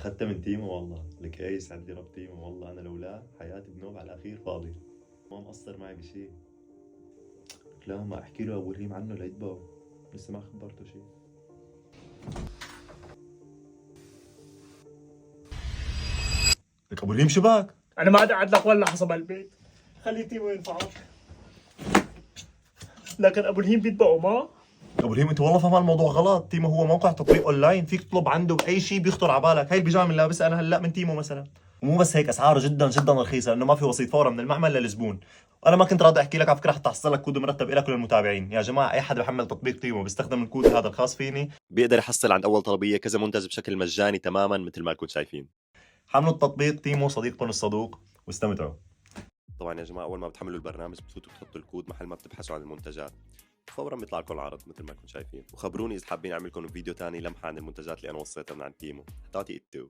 اخذتها من تيمو والله. الكيس عندي رب تيمو والله، انا لولا حياتي بنوب على الاخير فاضي. ما مقصر معي بشيء. لا ما احكي له ابو ريم عنه ليتبعه، لسه ما خبرته شيء. لك ابو ريم شباك؟ انا ما قاعد لك ولا حسب البيت، خلي تيمو ينفعك. لكن ابو الهيم بيتبعوا ما. ابو ريم انت والله فاهم الموضوع غلط. تيمو هو موقع تطبيق اونلاين، فيك تطلب عنده باي شيء بيخطر على بالك. هاي البيجامه اللي لابسها انا هلا من تيمو مثلا. ومو بس هيك، اسعاره جدا جدا رخيصه لانه ما في وسيط، فورا من المعمل للزبون. وانا ما كنت راضي احكي لك، على فكره حتى احصل لك كود مرتب لك وللمتابعين. يا جماعه اي حد بحمل تطبيق تيمو بيستخدم الكود هذا الخاص فيني بيقدر يحصل عند اول طلبيه كذا منتج بشكل مجاني تماما مثل ما كنتم شايفين. حملوا التطبيق تيمو صديقكم الصدوق واستمتعوا. طبعا يا جماعه اول ما بتحملوا البرنامج بتفوتوا بتحطوا الكود محل ما بتبحثوا عن المنتجات، فورا بيطلع لكم العرض مثل ما كنتم شايفين. وخبروني اذا حابين اعمل لكم فيديو ثاني لمحه عن المنتجات اللي انا وصيتها من عند تيمو. تعطي اتو